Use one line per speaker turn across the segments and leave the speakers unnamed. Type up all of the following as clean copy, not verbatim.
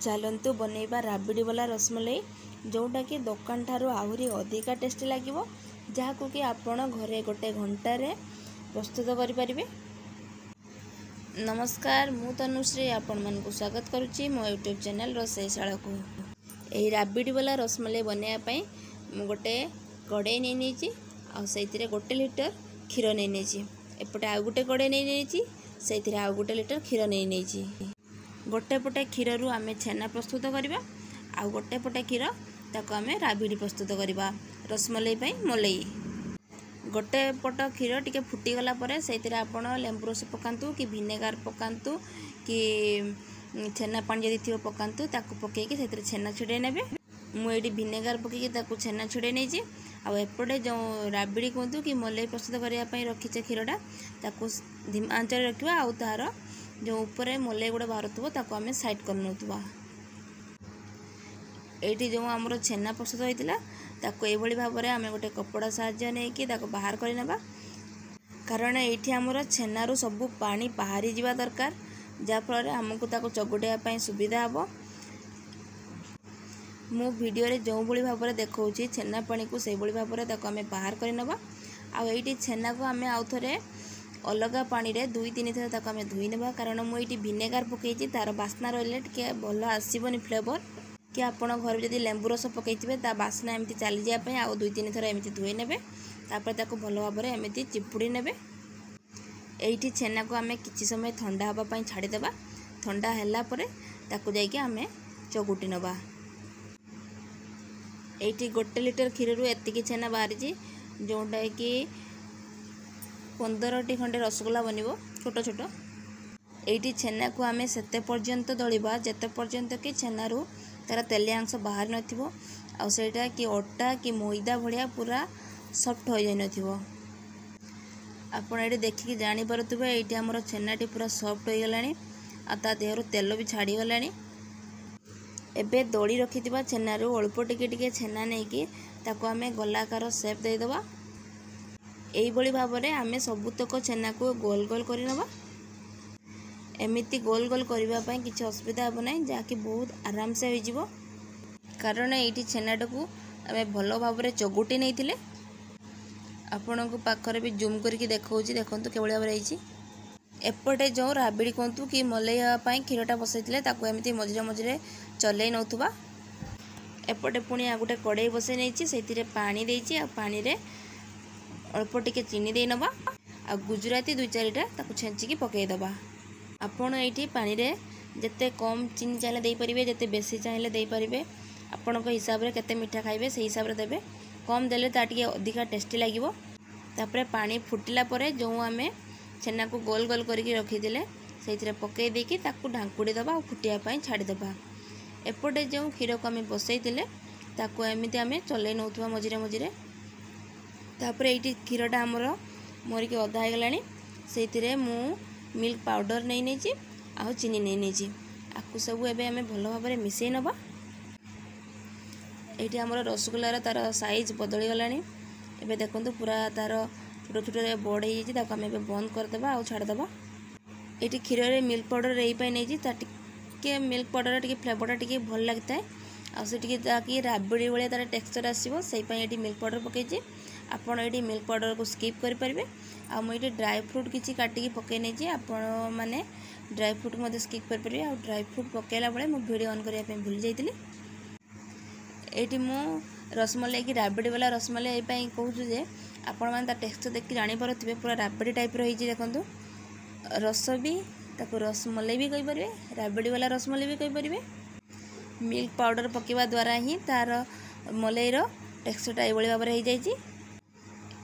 चलतु बनैबा राबिड़ी वाला रसमलाई जोटा कि दुकान ठारू आहरी अधिका टेस्टी लगे जहाँ कि आपण घरे गोटे घंटार प्रस्तुत करें। नमस्कार, मु तनुश्री आपण मानक स्वागत करुच्ची मो यूट्यूब चैनल रोषेईशाला को। यही राबिड़ी वाला रसमलाई बनवाई गोटे कड़े नहीं से गोटे लिटर क्षीर नहीं एपटे आउ गोटे कड़े नहीं से आउ गोटे लिटर क्षीर नहीं गोटे पटे क्षीर रु आमे छेना प्रस्तुत करवा आउ गोटे पटे क्षीर ताको आमे राबिड़ी प्रस्तुत करवा रसमलाई पई मलाई। गोटे पट क्षीर टिके फुटी गला परे सेतिरे आपण लेंबु रस पकांतु कि विनेगार पकांतु कि छेना पानी जदि थियो पकांतु ताको पकेकी सेतिरे छेना छिड़े नेबे। मु एडी विनेगार पकेकी ताको छेना छिड़े नै जे आ एपटे जो राबिड़ी कहतु कि मलाई प्रस्तुत करबा पई रखिचे क्षीरटा ताको धीमा आंच रे रखिबा आउ तार जो ऊपर मलाई गुड़ा बाहर ताको आमे साइड कर नौतबा। एठी जो हमरो छेना प्रस्तुत होइतिला ताको ए भली भाबरे आमे गोटे कपड़ा साहाय्य नै कि ताको बाहर करि नेबा, कारण एठी हमरो छेना रु सब पानी बाहरी जिबा दरकार जा फल रे हमकु ताको चगुडे पई सुविधा हबो। मु वीडियो रे जो भली भाबरे देखौची छेना पानी को से भली भाबरे ताको आमे बाहर करि नेबा। आ एठी छेना को आमे आउ थरे अलगा पानी रे 2-3 थर ताको आमे धुई नेबा, कारण मु एठी विनेगार पकेची तार बास्ना रहले टिके भलो आसीबनी फ्लेवर कि आपण घर जदी लेंबु रस पकेइथिबे ता बास्ना एमती चली जाय पय आ 2-3 थर एमती धुई नेबे। तापर ताको भलो भाबरे एमती चिपुड़ी नेबे। एठी छेना को आमे किछि समय ठंडा हबा पय छाडी देबा। ठंडा हैला परे ताको जाय कि आमे चगुटी नेबा। एठी 1 लिटर क्षीर रु एतिकी छेना बाहरिची जोटा कि 15टी खंडे रसगोल्ला बनिबो छोट छोट। एठी छेना को आमे सेते पर्यंत दळिबा जेते पर्यंत कि छेना रु तार तेलिया अंश बाहर नथिबो आ सेटा कि अटा कि मैदा भलिया पूरा सॉफ्ट हो जाय नथिबो। आपण एठी देखि जानि परतुबे एठी हमर छेनाटी पूरा सॉफ्ट हो गलानी आ ता देहरु तेल भी छाडी गलानी। एबे दळी रखितिबा छेना रु अल्प टिके टिके छेना नै कि ताको आमे गोलाकार शेप दे देबा। एई बळी भाबरे आमे सबुतक छेना को गोल गोल करि नबा। एमिति गोल गोल करिबा पय किछि असुविधा हबो नै, जा कि बहुत आराम से होई जिवो, कारण एठी छेनाटा को आमे भलो भाबरे चगुटी नैथिले। आपनको पाखरे भी जूम करके देखौची देखंतु केवळा भाबरे आइची। एपटे जो राबिड़ी कहतु कि मलाई हवा पय क्षीरटा बसैतिले ताको एमिति मझिरे मझिरे चलै नौतबा। एपटे पुणी आ गोटे कड़ाई बसै नैची सेतिरे पानी देइची आ पानी रे अल्प टिके चीनी दे नबा आ गुजराती 2-4टा ताको छेंचिकी पकई दबा। आपण एठी पानी रे जते कम चीनी चाहे दे परिबे, जते बेसी चाहे दे परिबे, आपनको हिसाब रे केते मीठा खाइबे से हिसाब रे देबे। कम देले ता टिके अधिका टेस्टी लागिवो। तापरे पानी फुटिला परे जो आमे छेना को गोल गोल करके रखी दिले सेतिरे पकई देकी ताको ढांकुड़ी दबा और फुटिया पय छाडी दबा। एपटे जो क्षीर को आमे बसई दिले ताको एमिति आमे चलै नौतबा मझिरे मझिरे। तापरे एठी क्षीरटा हमर मोरिके अधा हो गलानी सेतिरे मु मिल्क पाउडर नहीं नेची आ चीनी नहीं नेची आकु सब एबे आमे भलो भाबरे मिसई नबा। एठी हमर रसगोल्लार तार साइज बदली गलानी। एबे देखंतु पूरा तार छोट छोट बड़ हो जाइए ताको आमे एबे बंद कर देबा आ छाड़ देबा। एठी क्षीर रे मिल्क पाउडर एई पय नेची ता टिके मिल्क पाउडर टिके फ्लेवरटा टिके भल लागता है आ से टिके ताकि राबिड़ी वाले तार टेक्सचर आसीबो सेई पय एठी मिल्क पाउडर पकेची। आपण एठी मिल्क पाउडर को स्किप करि परिबे। आ मु एठी ड्राई फ्रूट किछि काटिकी पकई नै जे आपण माने ड्राई फ्रूट मध्ये स्किप करि परिबे। आ ड्राई फ्रूट पकेला बेले मु वीडियो ऑन करिया पे भूल जाइतिली। एठी मु रसमलाई कि राबिड़ी वाला रसमलाई एई पय कहूछु जे आपण माने ता टेक्सचर देखि जानि परथिबे पूरा राबिड़ी टाइप रो हिची देखंतु। रस भी ताको रसमलाई भी कहि परिबे, राबिड़ी वाला रसमलाई भी कहि परिबे। मिल्क पाउडर पकेवा द्वारा ही तार मलाई रो टेक्सचरटा एई भली भाबरे हे जाइची।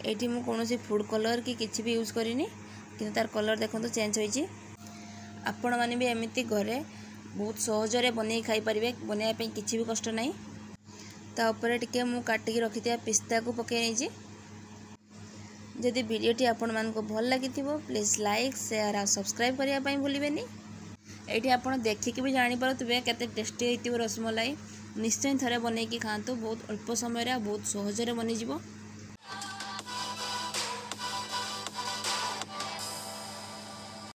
एठी मु कोनोसी फूड कलर कि किछि भी यूज करिनी, किंतु तार कलर देखंतु चेंज होइची। आपण माने भी एमिति घरे बहुत सहज रे बनै खाई परिबे, बनै पे किछि भी कष्ट नाही। ता ऊपर टिके मु काटिकी रखितिया पिस्ता को पकई नैची। जदि वीडियोटी आपण मानको भल लागिथिबो प्लीज लाइक शेयर आ सब्सक्राइब करिया पई भूलिबेनी। एठी आपण देखिकी भी जानि परतुबे केते टेस्टी हेतिबो रसमलाई। निश्चय थरे बनै कि खांतु, बहुत अल्प समय रे बहुत सहज रे बनि जिवो।